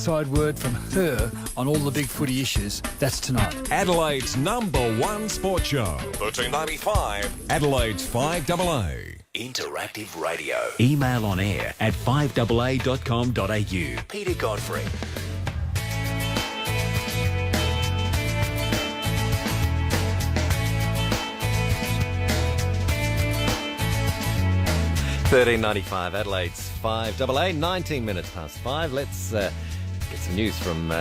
inside word from her on all the big footy issues. That's tonight. Adelaide's #1 sports show. 1395, Adelaide's 5AA. Interactive radio. Email on air at 5AA.com.au. Peter Godfrey. $13.95, Adelaide's 5AA, 19 minutes past 5. Let's get some news from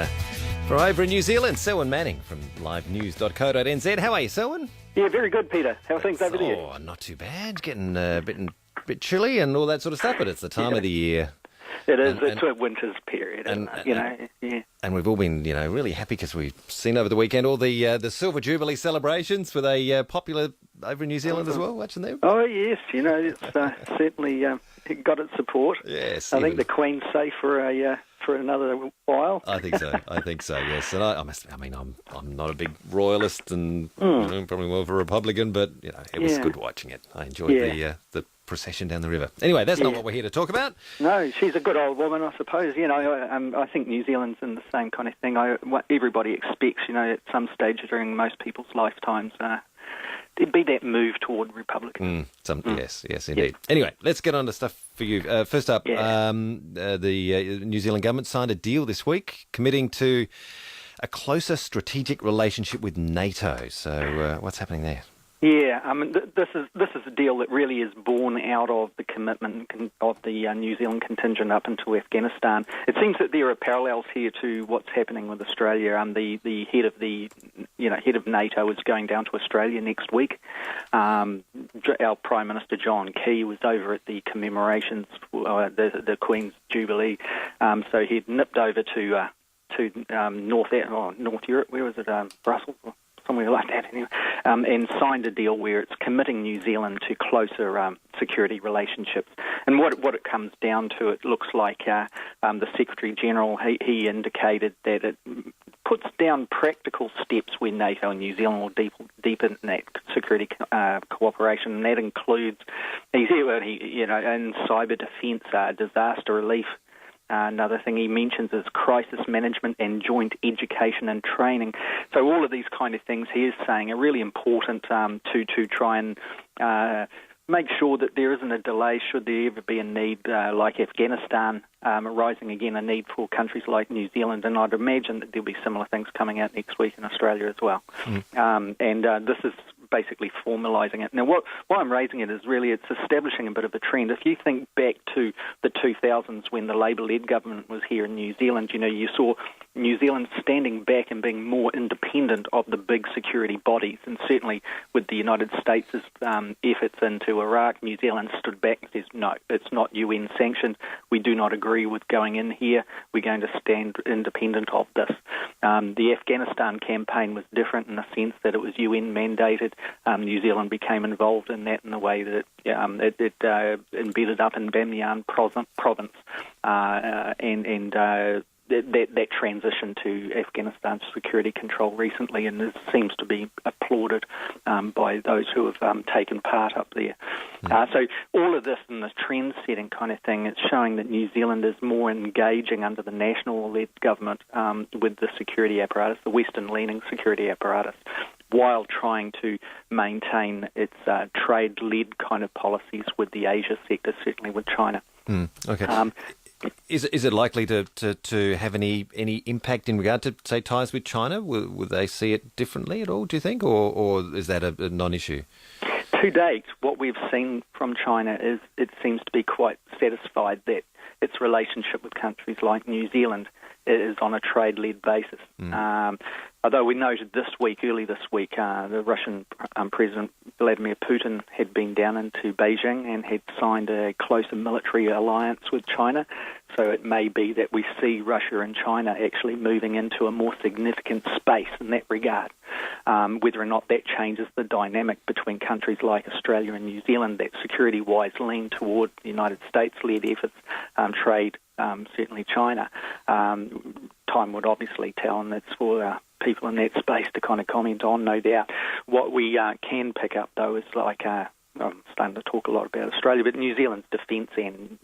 over in New Zealand. Selwyn Manning from livenews.co.nz. How are you, Selwyn? Yeah, very good, Peter. How are things over there? Oh, not too bad. Getting a bit chilly and all that sort of stuff, but it's the time of the year. It is. It's a winter's period, yeah. And we've all been, really happy because we've seen over the weekend all the Silver Jubilee celebrations. Were they popular over in New Zealand as well, watching them? Oh, yes. It's certainly got its support. Yes. I think the Queen's safe for another while. I think so. Yes. And I'm not a big royalist and probably more of a Republican, but it was good watching it. I enjoyed the procession down the river. Anyway, that's not what we're here to talk about. No, she's a good old woman, I suppose. I think New Zealand's in the same kind of thing. What everybody expects, at some stage during most people's lifetimes, there'd be that move toward Republican. Yes, indeed. Anyway, let's get on to stuff for you. First up, the New Zealand government signed a deal this week committing to a closer strategic relationship with NATO. So what's happening there? Yeah, this is a deal that really is born out of the commitment of the New Zealand contingent up into Afghanistan. It seems that there are parallels here to what's happening with Australia. The head of head of NATO is going down to Australia next week. Our Prime Minister John Key was over at the commemorations for the Queen's Jubilee, so he'd nipped over to North Europe. Where was it? Brussels. Somewhere like that, anyway, and signed a deal where it's committing New Zealand to closer security relationships. And what it comes down to, it looks like the Secretary-General, he indicated that it puts down practical steps where NATO and New Zealand will deepen that security cooperation, and that includes, in cyber defence, disaster relief. Another thing he mentions is crisis management and joint education and training. So all of these kind of things he is saying are really important to try and make sure that there isn't a delay should there ever be a need like Afghanistan arising again, a need for countries like New Zealand. And I'd imagine that there'll be similar things coming out next week in Australia as well. This is basically formalising it. Now, why I'm raising it is really it's establishing a bit of a trend. If you think back to the 2000s when the Labour-led government was here in New Zealand, you saw New Zealand standing back and being more independent of the big security bodies. And certainly with the United States' efforts into Iraq, New Zealand stood back and says, no, it's not UN sanctioned. We do not agree with going in here. We're going to stand independent of this. The Afghanistan campaign was different in the sense that it was UN mandated. New Zealand became involved in that in the way that it embedded up in Bamyan province that transition to Afghanistan's security control recently, and this seems to be applauded by those who have taken part up there. So all of this and this trend-setting kind of thing, it's showing that New Zealand is more engaging under the national-led government with the security apparatus, the Western-leaning security apparatus, while trying to maintain its trade-led kind of policies with the Asia sector, certainly with China. Okay. Is it likely to have any impact in regard to, say, ties with China? Will they see it differently at all, do you think, or is that a non-issue? To date, what we've seen from China is it seems to be quite satisfied that its relationship with countries like New Zealand is on a trade-led basis. Although we noted early this week, the Russian President Vladimir Putin had been down into Beijing and had signed a closer military alliance with China. So it may be that we see Russia and China actually moving into a more significant space in that regard. Whether or not that changes the dynamic between countries like Australia and New Zealand that security-wise lean toward the United States-led efforts, trade, certainly China. Time would obviously tell, and it's for people in that space to kind of comment on, no doubt. What we can pick up, though, is like I'm starting to talk a lot about Australia, but New Zealand's defence and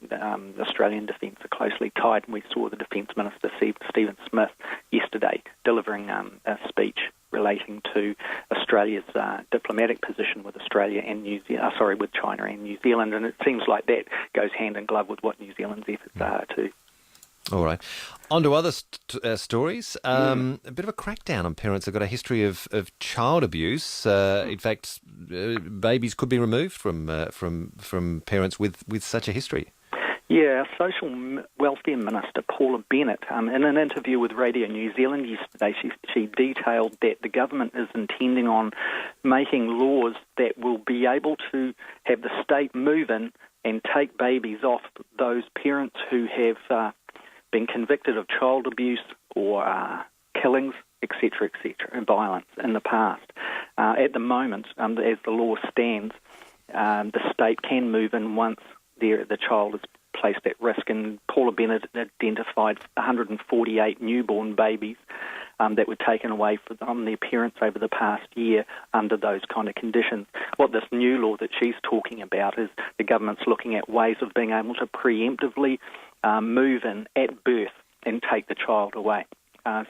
Australian defence are closely tied, and we saw the Defence Minister, Stephen Smith, yesterday delivering a speech relating to Australia's diplomatic position with with China and New Zealand, and it seems like that goes hand in glove with what New Zealand's efforts are too. All right. On to other stories. A bit of a crackdown on parents who've got a history of child abuse. In fact, babies could be removed from parents with such a history. Yeah, Social Welfare Minister Paula Bennett, in an interview with Radio New Zealand yesterday, she detailed that the government is intending on making laws that will be able to have the state move in and take babies off those parents who have been convicted of child abuse or killings, etc., and violence in the past. At the moment, as the law stands, the state can move in once the child is placed at risk, and Paula Bennett identified 148 newborn babies that were taken away from their parents over the past year under those kind of conditions. What this new law that she's talking about is the government's looking at ways of being able to preemptively move in at birth and take the child away.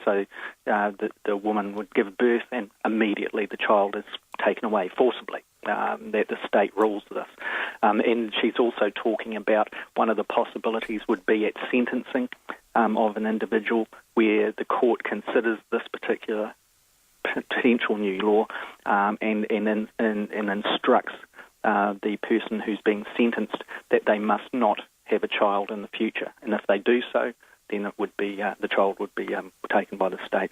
So the woman would give birth and immediately the child is taken away forcibly. That the state rules this. And she's also talking about one of the possibilities would be at sentencing of an individual where the court considers this particular potential new law and instructs the person who's being sentenced that they must not have a child in the future. And if they do so, then it would be the child would be taken by the state.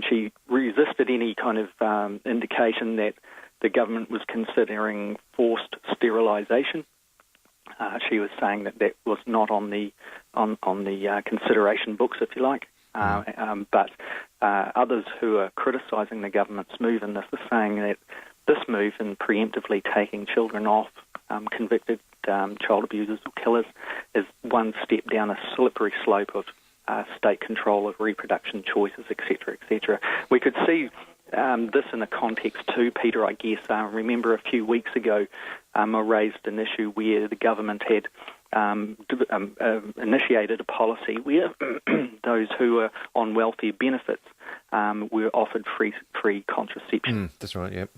She resisted any kind of indication that the government was considering forced sterilisation. She was saying that was not on the consideration books, if you like. But others who are criticising the government's move in this are saying that this move in preemptively taking children off convicted child abusers or killers is one step down a slippery slope of state control of reproduction choices, etc., etc. We could see this in a context too, Peter, I guess. Remember a few weeks ago I raised an issue where the government had initiated a policy where those who are on welfare benefits were offered free contraception. That's right, yep.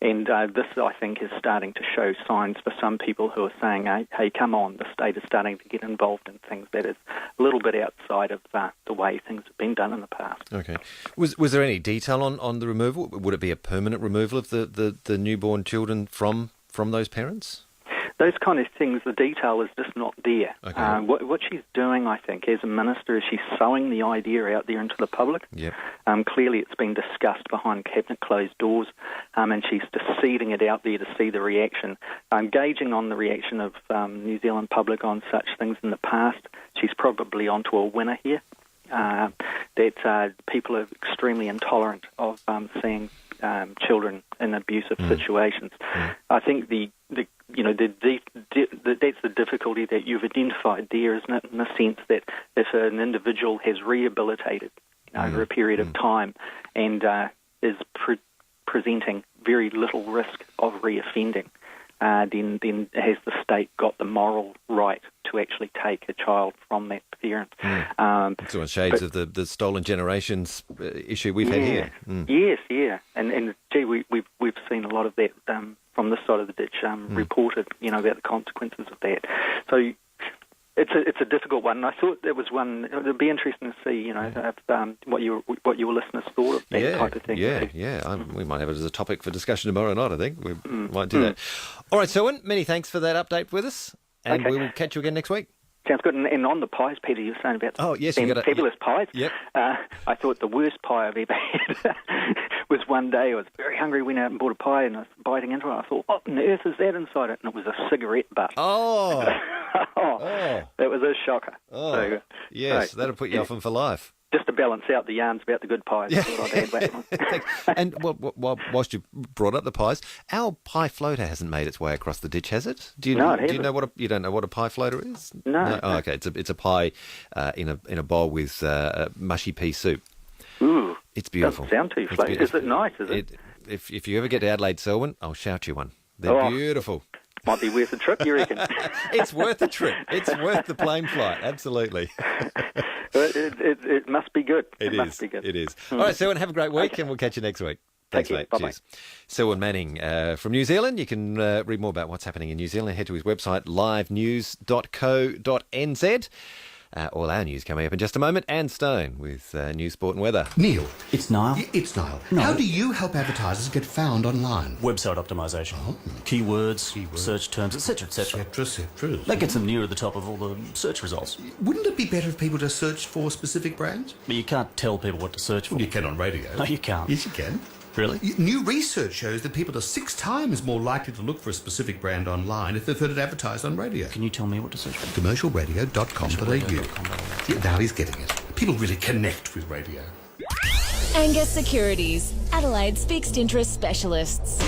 And this, I think, is starting to show signs for some people who are saying, hey, come on, the state is starting to get involved in things that is a little bit outside of the way things have been done in the past. Okay. Was there any detail on the removal? Would it be a permanent removal of the newborn children from those parents? Those kind of things, the detail is just not there. Okay. What she's doing, I think, as a minister, is she's sowing the idea out there into the public. Yep. Clearly it's been discussed behind cabinet closed doors, and she's just seeding it out there to see the reaction. Gauging on the reaction of New Zealand public on such things in the past, she's probably onto a winner here, that people are extremely intolerant of seeing children in abusive situations. I think that's the difficulty that you've identified there, isn't it? In the sense that if an individual has rehabilitated over a period of time and is presenting very little risk of reoffending, then has the state got the moral right to actually take a child from that parent? It's on shades of the stolen generations issue we've had here. Yes, yeah, and gee, we've seen a lot of that from this side of the ditch reported, about the consequences of that. So it's a difficult one. And I thought there was one. It would be interesting to see, what your listeners thought of that type of thing. Yeah. We might have it as a topic for discussion tomorrow night. I think we might do that. All right, Selwyn, many thanks for that update with us, and we will catch you again next week. Sounds good. And on the pies, Peter, you were saying about fabulous pies. Yep. I thought the worst pie I've ever had was one day I was very hungry, went out and bought a pie, and I was biting into it. I thought, what on earth is that inside it? And it was a cigarette butt. Oh. That was a shocker. Oh, so, yes, that'll put you off them for life. Just to balance out the yarns about the good pies. And whilst you brought up the pies, our pie floater hasn't made its way across the ditch, has it? No, it hasn't. Do you know you don't know what a pie floater is? No. Oh, okay. It's a pie in a bowl with mushy pea soup. Ooh, it's beautiful. Doesn't sound too floaty. Is it nice? Is it? If you ever get to Adelaide, Selwyn, I'll shout you one. They're beautiful. Might be worth a trip, you reckon? It's worth a trip. It's worth the plane flight, absolutely. It must be good. It must be good. It is. All right, Selwyn, have a great week, and we'll catch you next week. Thanks, mate. Bye-bye. Cheers. Selwyn Manning from New Zealand. You can read more about what's happening in New Zealand. Head to his website, livenews.co.nz. All our news coming up in just a moment. Anne Stone with news, sport and weather. Neil. It's Niall. It's Niall. No. How do you help advertisers get found online? Website optimisation. Keywords, search terms, etc., etc. Etc. That gets them nearer the top of all the search results. Wouldn't it be better if people just searched for specific brands? But you can't tell people what to search for. Well, you can on radio. No, you can't. Yes, you can. Really? New research shows that people are 6 times more likely to look for a specific brand online if they've heard it advertised on radio. Can you tell me what to search for? Commercialradio.com.au. Yeah, now he's getting it. People really connect with radio. Angus Securities, Adelaide's fixed interest specialists.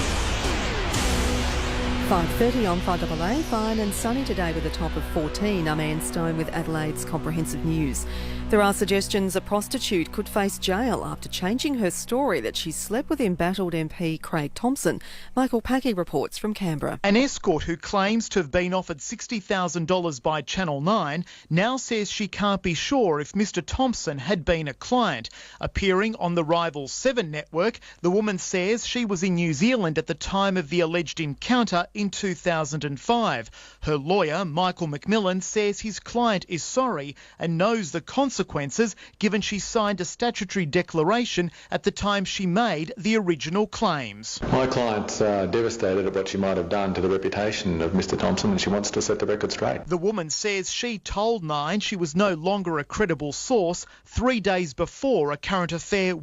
5:30 on 5AA, fine and sunny today with a top of 14. I'm Anne Stone with Adelaide's Comprehensive News. There are suggestions a prostitute could face jail after changing her story that she slept with embattled MP Craig Thompson. Michael Packey reports from Canberra. An escort who claims to have been offered $60,000 by Channel 9 now says she can't be sure if Mr Thompson had been a client. Appearing on the rival 7 network, the woman says she was in New Zealand at the time of the alleged encounter in 2005. Her lawyer, Michael McMillan, says his client is sorry and knows the consequences given she signed a statutory declaration at the time she made the original claims. My client's devastated at what she might have done to the reputation of Mr Thompson, and she wants to set the record straight. The woman says she told Nine she was no longer a credible source 3 days before a current affair